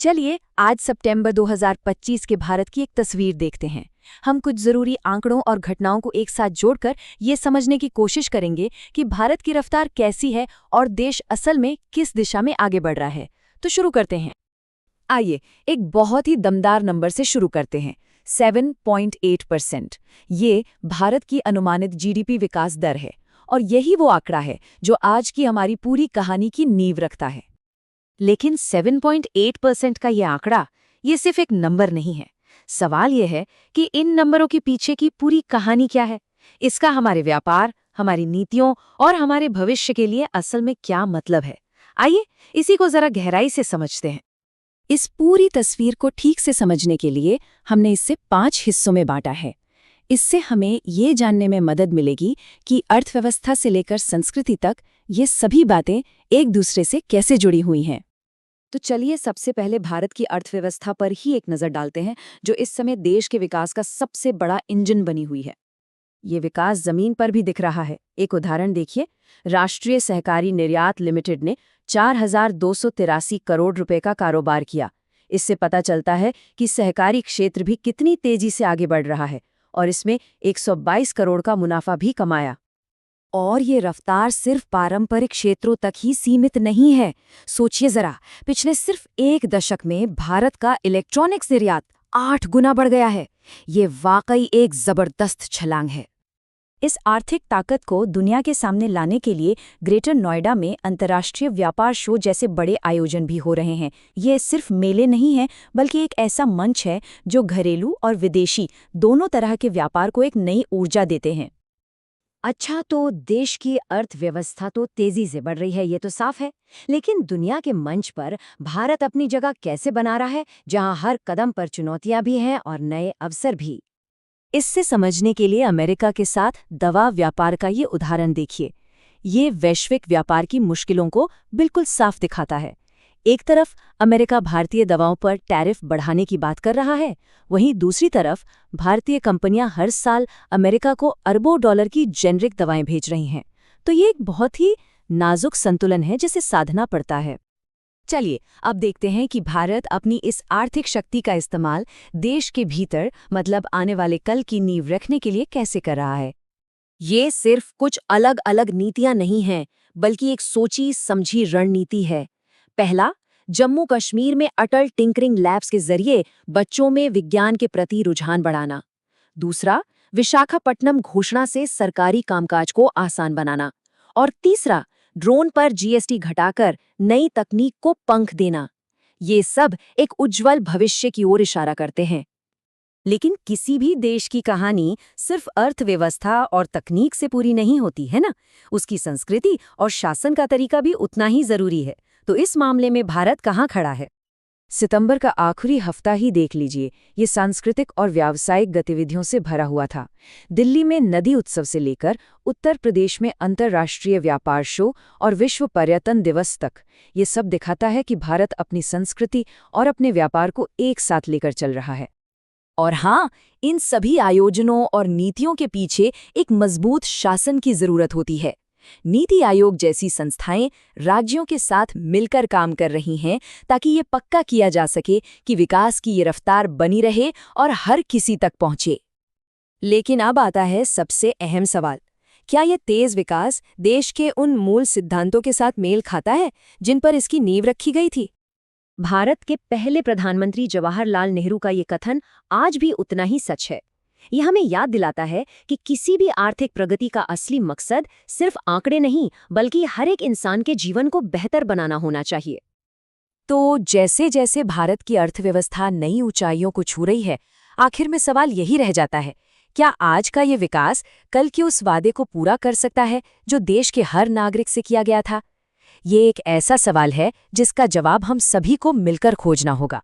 चलिए आज सितंबर 2025 के भारत की एक तस्वीर देखते हैं। हम कुछ जरूरी आंकड़ों और घटनाओं को एक साथ जोड़कर ये समझने की कोशिश करेंगे कि भारत की रफ्तार कैसी है और देश असल में किस दिशा में आगे बढ़ रहा है। तो शुरू करते हैं। आइए एक बहुत ही दमदार नंबर से शुरू करते हैं। 7.8%। ये भारत की अनुमानित जीडीपी विकास दर है और यही वो आंकड़ा है जो आज की हमारी पूरी कहानी की नींव रखता है। लेकिन 7.8% का ये आंकड़ा ये सिर्फ एक नंबर नहीं है। सवाल ये है कि इन नंबरों के पीछे की पूरी कहानी क्या है, इसका हमारे व्यापार, हमारी नीतियों और हमारे भविष्य के लिए असल में क्या मतलब है। आइए इसी को जरा गहराई से समझते हैं। इस पूरी तस्वीर को ठीक से समझने के लिए हमने इसे 5 हिस्सों में बांटा है। इससे हमें ये जानने में मदद मिलेगी कि अर्थव्यवस्था से लेकर संस्कृति तक ये सभी बातें एक दूसरे से कैसे जुड़ी हुई हैं। तो चलिए सबसे पहले भारत की अर्थव्यवस्था पर ही एक नज़र डालते हैं, जो इस समय देश के विकास का सबसे बड़ा इंजन बनी हुई है। ये विकास जमीन पर भी दिख रहा है। एक उदाहरण देखिए, राष्ट्रीय सहकारी निर्यात लिमिटेड ने 4,283 करोड़ रुपए का कारोबार किया। इससे पता चलता है कि सहकारी क्षेत्र भी कितनी तेजी से आगे बढ़ रहा है और इसमें 122 करोड़ का मुनाफा भी कमाया। और ये रफ्तार सिर्फ पारंपरिक क्षेत्रों तक ही सीमित नहीं है। सोचिए जरा, पिछले सिर्फ एक दशक में भारत का इलेक्ट्रॉनिक्स निर्यात 8 गुना बढ़ गया है। ये वाकई एक जबरदस्त छलांग है। इस आर्थिक ताकत को दुनिया के सामने लाने के लिए ग्रेटर नोएडा में अंतर्राष्ट्रीय व्यापार शो जैसे बड़े आयोजन भी हो रहे हैं। ये सिर्फ मेले नहीं हैं, बल्कि एक ऐसा मंच है जो घरेलू और विदेशी दोनों तरह के व्यापार को एक नई ऊर्जा देते हैं। अच्छा, तो देश की अर्थव्यवस्था तो तेजी से बढ़ रही है, ये तो साफ है। लेकिन दुनिया के मंच पर भारत अपनी जगह कैसे बना रहा है, जहां हर कदम पर चुनौतियां भी हैं और नए अवसर भी। इससे समझने के लिए अमेरिका के साथ दवा व्यापार का ये उदाहरण देखिए। ये वैश्विक व्यापार की मुश्किलों को बिल्कुल साफ दिखाता है। एक तरफ अमेरिका भारतीय दवाओं पर टैरिफ बढ़ाने की बात कर रहा है, वहीं दूसरी तरफ भारतीय कंपनियां हर साल अमेरिका को अरबों डॉलर की जेनरिक दवाएं भेज रही हैं। तो ये एक बहुत ही नाजुक संतुलन है जिसे साधना पड़ता है। चलिए अब देखते हैं कि भारत अपनी इस आर्थिक शक्ति का इस्तेमाल देश के भीतर, मतलब आने वाले कल की नींव रखने के लिए कैसे कर रहा है। ये सिर्फ कुछ अलग अलग नीतियां नहीं हैं, बल्कि एक सोची समझी रणनीति है। पहला, जम्मू कश्मीर में अटल टिंकरिंग लैब्स के जरिए बच्चों में विज्ञान के प्रति रुझान बढ़ाना। दूसरा, विशाखापट्टनम घोषणा से सरकारी कामकाज को आसान बनाना। और तीसरा, ड्रोन पर जीएसटी घटाकर नई तकनीक को पंख देना। ये सब एक उज्जवल भविष्य की ओर इशारा करते हैं। लेकिन किसी भी देश की कहानी सिर्फ अर्थव्यवस्था और तकनीक से पूरी नहीं होती है ना, उसकी संस्कृति और शासन का तरीका भी उतना ही जरूरी है। तो इस मामले में भारत कहाँ खड़ा है? सितंबर का आखिरी हफ्ता ही देख लीजिए, ये सांस्कृतिक और व्यावसायिक गतिविधियों से भरा हुआ था। दिल्ली में नदी उत्सव से लेकर उत्तर प्रदेश में अंतर्राष्ट्रीय व्यापार शो और विश्व पर्यटन दिवस तक, ये सब दिखाता है कि भारत अपनी संस्कृति और अपने व्यापार को एक साथ लेकर चल रहा है। और हाँ, इन सभी आयोजनों और नीतियों के पीछे एक मजबूत शासन की जरूरत होती है। नीति आयोग जैसी संस्थाएं राज्यों के साथ मिलकर काम कर रही हैं ताकि ये पक्का किया जा सके कि विकास की ये रफ्तार बनी रहे और हर किसी तक पहुंचे। लेकिन अब आता है सबसे अहम सवाल, क्या ये तेज विकास देश के उन मूल सिद्धांतों के साथ मेल खाता है जिन पर इसकी नींव रखी गई थी? भारत के पहले प्रधानमंत्री जवाहरलाल नेहरू का ये कथन आज भी उतना ही सच है। ये हमें याद दिलाता है कि किसी भी आर्थिक प्रगति का असली मकसद सिर्फ आंकड़े नहीं, बल्कि हर एक इंसान के जीवन को बेहतर बनाना होना चाहिए। तो जैसे जैसे भारत की अर्थव्यवस्था नई ऊंचाइयों को छू रही है, आखिर में सवाल यही रह जाता है, क्या आज का ये विकास कल के उस वादे को पूरा कर सकता है जो देश के हर नागरिक से किया गया था? ये एक ऐसा सवाल है जिसका जवाब हम सभी को मिलकर खोजना होगा।